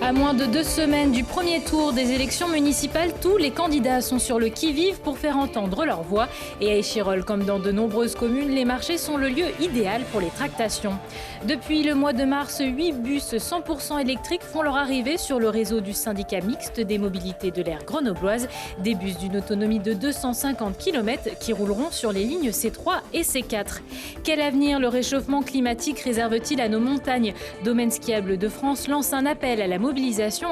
À moins de 2 semaines du premier tour des élections municipales, tous les candidats sont sur le qui-vive pour faire entendre leur voix. Et à Échirolles, comme dans de nombreuses communes, les marchés sont le lieu idéal pour les tractations. Depuis le mois de mars, 8 bus 100% électriques font leur arrivée sur le réseau du syndicat mixte des mobilités de l'aire grenobloise. Des bus d'une autonomie de 250 km qui rouleront sur les lignes C3 et C4. Quel avenir le réchauffement climatique réserve-t-il à nos montagnes? Domaine skiable de France lance un appel à la mobilisation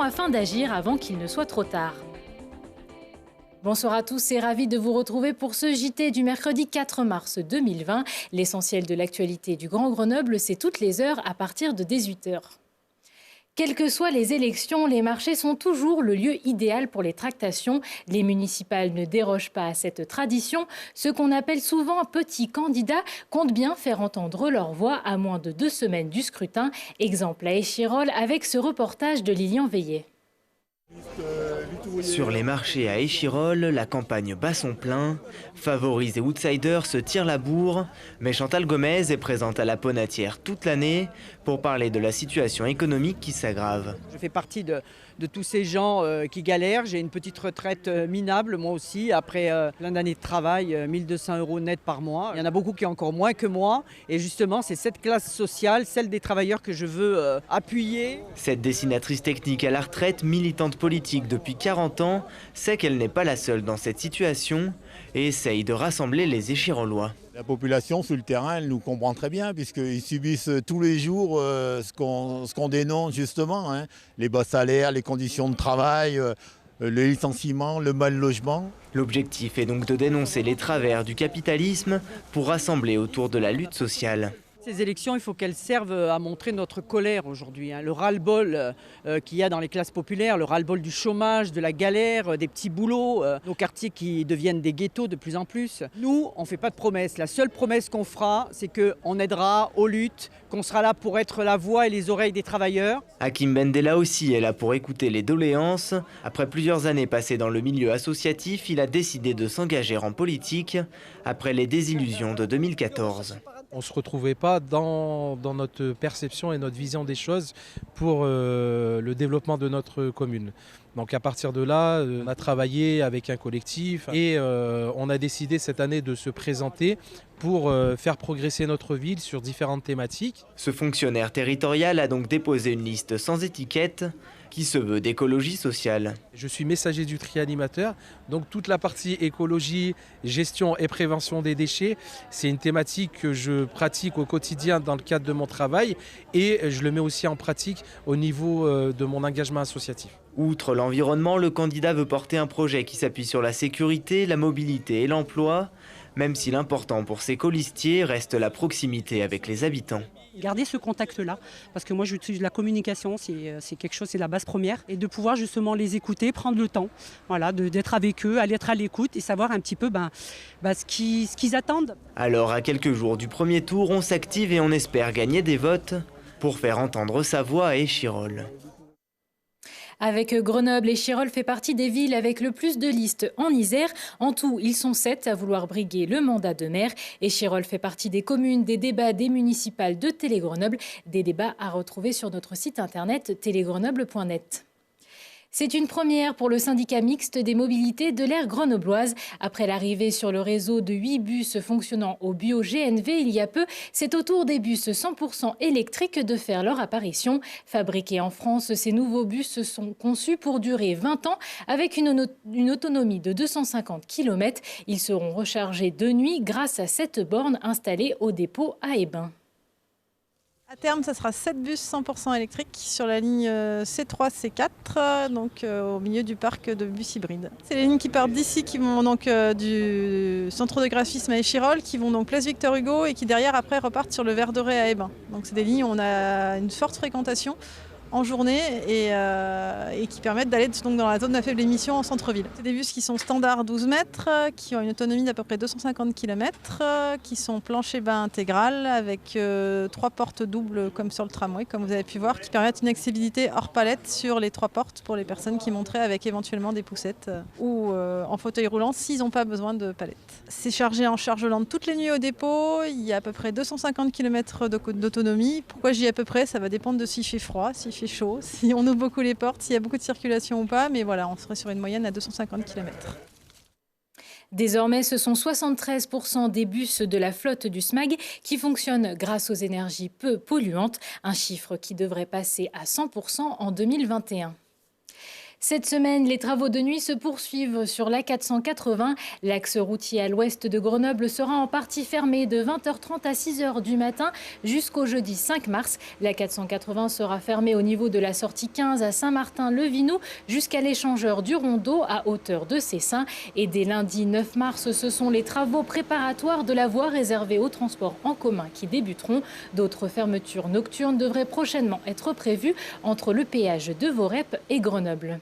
afin d'agir avant qu'il ne soit trop tard. Bonsoir à tous et ravi de vous retrouver pour ce JT du mercredi 4 mars 2020. L'essentiel de l'actualité du Grand Grenoble, c'est toutes les heures à partir de 18h. Quelles que soient les élections, les marchés sont toujours le lieu idéal pour les tractations. Les municipales ne dérogent pas à cette tradition. Ceux qu'on appelle souvent petits candidats comptent bien faire entendre leur voix à moins de 2 semaines du scrutin. Exemple à Échirolles avec ce reportage de Lilian Veillet. Sur les marchés à Échirolles, la campagne bat son plein. Favoris et outsiders se tirent la bourre. Mais Chantal Gomez est présente à la Ponatière toute l'année pour parler de la situation économique qui s'aggrave. Je fais partie de tous ces gens qui galèrent. J'ai une petite retraite minable, moi aussi, après plein d'années de travail, 1 200 € net par mois. Il y en a beaucoup qui ont encore moins que moi. Et justement, c'est cette classe sociale, celle des travailleurs, que je veux appuyer. Cette dessinatrice technique à la retraite, militante politique depuis 40 ans, sait qu'elle n'est pas la seule dans cette situation et essaye de rassembler les Échirollois. La population sur le terrain, elle nous comprend très bien puisqu'ils subissent tous les jours ce qu'on dénonce justement, hein, les bas salaires, les conditions de travail, le licenciement, le mal logement. L'objectif est donc de dénoncer les travers du capitalisme pour rassembler autour de la lutte sociale. Ces élections, il faut qu'elles servent à montrer notre colère aujourd'hui, hein, le ras-le-bol qu'il y a dans les classes populaires, le ras-le-bol du chômage, de la galère, des petits boulots, nos quartiers qui deviennent des ghettos de plus en plus. Nous, on ne fait pas de promesses. La seule promesse qu'on fera, c'est qu'on aidera aux luttes, qu'on sera là pour être la voix et les oreilles des travailleurs. Hakim Bendela aussi est là pour écouter les doléances. Après plusieurs années passées dans le milieu associatif, il a décidé de s'engager en politique après les désillusions de 2014. On ne se retrouvait pas dans notre perception et notre vision des choses pour le développement de notre commune. Donc à partir de là, on a travaillé avec un collectif et on a décidé cette année de se présenter pour faire progresser notre ville sur différentes thématiques. Ce fonctionnaire territorial a donc déposé une liste sans étiquette qui se veut d'écologie sociale. Je suis messager du tri animateur, donc toute la partie écologie, gestion et prévention des déchets, c'est une thématique que je pratique au quotidien dans le cadre de mon travail et je le mets aussi en pratique au niveau de mon engagement associatif. Outre l'environnement, le candidat veut porter un projet qui s'appuie sur la sécurité, la mobilité et l'emploi, même si l'important pour ces colistiers reste la proximité avec les habitants. Garder ce contact-là, parce que moi j'utilise la communication, c'est quelque chose, c'est la base première, et de pouvoir justement les écouter, prendre le temps, voilà, d'être avec eux, aller être à l'écoute et savoir un petit peu ce qu'ils attendent. Alors à quelques jours du premier tour, on s'active et on espère gagner des votes pour faire entendre sa voix à Échirolles. Avec Grenoble, Échirolles fait partie des villes avec le plus de listes en Isère. En tout, ils sont 7 à vouloir briguer le mandat de maire. Échirolles fait partie des communes, des débats des municipales de Télé-Grenoble. Des débats à retrouver sur notre site internet télégrenoble.net. C'est une première pour le syndicat mixte des mobilités de l'aire grenobloise. Après l'arrivée sur le réseau de 8 bus fonctionnant au bio-GNV il y a peu, c'est au tour des bus 100% électriques de faire leur apparition. Fabriqués en France, ces nouveaux bus sont conçus pour durer 20 ans avec une autonomie de 250 km. Ils seront rechargés de nuit grâce à 7 bornes installées au dépôt à Hébin. À terme, ça sera 7 bus 100% électriques sur la ligne C3, C4, donc au milieu du parc de bus hybrides. C'est les lignes qui partent d'ici, qui vont donc du centre de graphisme à Échirolles, qui vont donc place Victor Hugo et qui derrière après repartent sur le Ver de Ré à Hébin. Donc c'est des lignes où on a une forte fréquentation en journée et qui permettent d'aller donc dans la zone à faible émission en centre-ville. C'est des bus qui sont standards 12 mètres, qui ont une autonomie d'à peu près 250 km, qui sont plancher bas intégral avec 3 portes doubles comme sur le tramway, comme vous avez pu voir, qui permettent une accessibilité hors palette sur les 3 portes pour les personnes qui monteraient avec éventuellement des poussettes ou en fauteuil roulant s'ils n'ont pas besoin de palette. C'est chargé en charge lente toutes les nuits au dépôt, il y a à peu près 250 km d'autonomie. Pourquoi je dis à peu près? Ça va dépendre de s'il fait froid. S'il fait fait chaud, si on ouvre beaucoup les portes, s'il y a beaucoup de circulation ou pas. Mais voilà, on serait sur une moyenne à 250 km. Désormais, ce sont 73% des bus de la flotte du SMAG qui fonctionnent grâce aux énergies peu polluantes, un chiffre qui devrait passer à 100% en 2021. Cette semaine, les travaux de nuit se poursuivent sur l'A480. L'axe routier à l'ouest de Grenoble sera en partie fermé de 20h30 à 6h du matin jusqu'au jeudi 5 mars. L'A480 sera fermée au niveau de la sortie 15 à Saint-Martin-le-Vinou jusqu'à l'échangeur du Rondeau à hauteur de Cessin. Et dès lundi 9 mars, ce sont les travaux préparatoires de la voie réservée aux transports en commun qui débuteront. D'autres fermetures nocturnes devraient prochainement être prévues entre le péage de Vorep et Grenoble.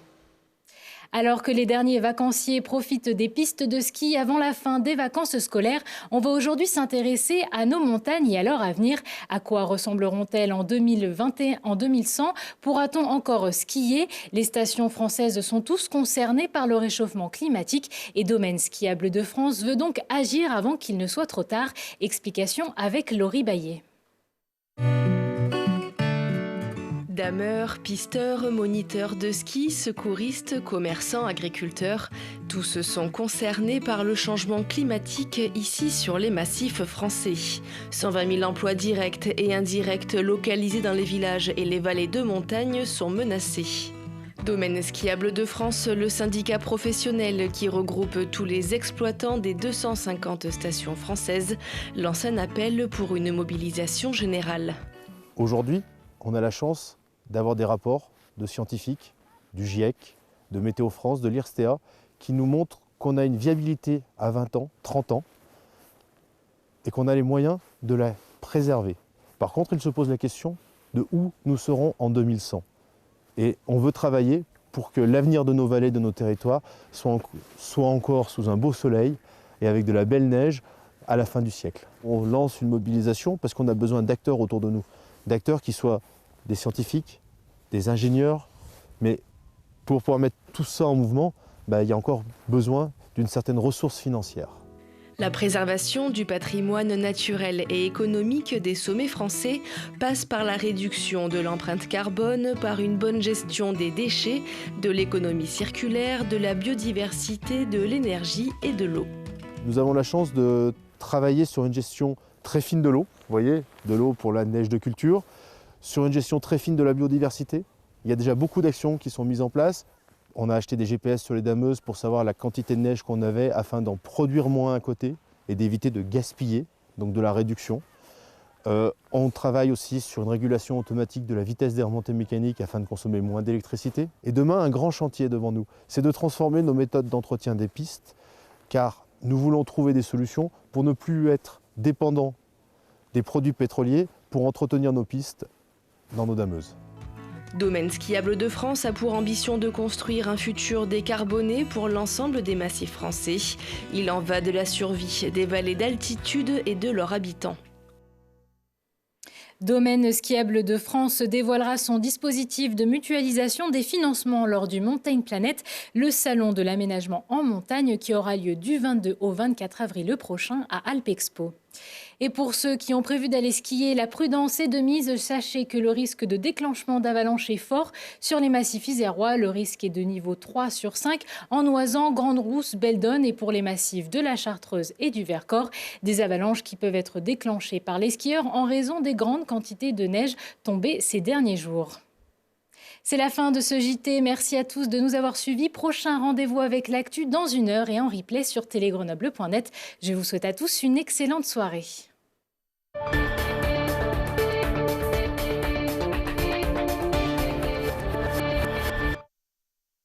Alors que les derniers vacanciers profitent des pistes de ski avant la fin des vacances scolaires, on va aujourd'hui s'intéresser à nos montagnes et à leur avenir. À quoi ressembleront-elles en 2021, en 2100 ? Pourra-t-on encore skier ? Les stations françaises sont tous concernées par le réchauffement climatique et Domaine skiable de France veut donc agir avant qu'il ne soit trop tard. Explication avec Laurie Baillet. Dameurs, pisteurs, moniteurs de ski, secouristes, commerçants, agriculteurs, tous sont concernés par le changement climatique ici sur les massifs français. 120 000 emplois directs et indirects localisés dans les villages et les vallées de montagne sont menacés. Domaine skiable de France, le syndicat professionnel qui regroupe tous les exploitants des 250 stations françaises, lance un appel pour une mobilisation générale. Aujourd'hui, on a la chance d'avoir des rapports de scientifiques, du GIEC, de Météo France, de l'IRSTEA, qui nous montrent qu'on a une viabilité à 20 ans, 30 ans, et qu'on a les moyens de la préserver. Par contre, il se pose la question de où nous serons en 2100. Et on veut travailler pour que l'avenir de nos vallées, de nos territoires, soit encore sous un beau soleil et avec de la belle neige à la fin du siècle. On lance une mobilisation parce qu'on a besoin d'acteurs autour de nous, d'acteurs qui soient des scientifiques, des ingénieurs, mais pour pouvoir mettre tout ça en mouvement, il y a encore besoin d'une certaine ressource financière. La préservation du patrimoine naturel et économique des sommets français passe par la réduction de l'empreinte carbone, par une bonne gestion des déchets, de l'économie circulaire, de la biodiversité, de l'énergie et de l'eau. Nous avons la chance de travailler sur une gestion très fine de l'eau, vous voyez, de l'eau pour la neige de culture, sur une gestion très fine de la biodiversité. Il y a déjà beaucoup d'actions qui sont mises en place. On a acheté des GPS sur les dameuses pour savoir la quantité de neige qu'on avait afin d'en produire moins à côté et d'éviter de gaspiller, donc de la réduction. On travaille aussi sur une régulation automatique de la vitesse des remontées mécaniques afin de consommer moins d'électricité. Et demain, un grand chantier devant nous, c'est de transformer nos méthodes d'entretien des pistes, car nous voulons trouver des solutions pour ne plus être dépendants des produits pétroliers pour entretenir nos pistes dans nos dameuses. Domaine skiable de France a pour ambition de construire un futur décarboné pour l'ensemble des massifs français. Il en va de la survie des vallées d'altitude et de leurs habitants. Domaine skiable de France dévoilera son dispositif de mutualisation des financements lors du Mountain Planet, le salon de l'aménagement en montagne qui aura lieu du 22 au 24 avril prochain à Alpexpo. Et pour ceux qui ont prévu d'aller skier, la prudence est de mise. Sachez que le risque de déclenchement d'avalanche est fort sur les massifs isérois. Le risque est de niveau 3 sur 5 en Oisans, Grande-Rousse, Beldonne et pour les massifs de la Chartreuse et du Vercors. Des avalanches qui peuvent être déclenchées par les skieurs en raison des grandes quantités de neige tombées ces derniers jours. C'est la fin de ce JT. Merci à tous de nous avoir suivis. Prochain rendez-vous avec l'actu dans 1 heure et en replay sur télégrenoble.net. Je vous souhaite à tous une excellente soirée.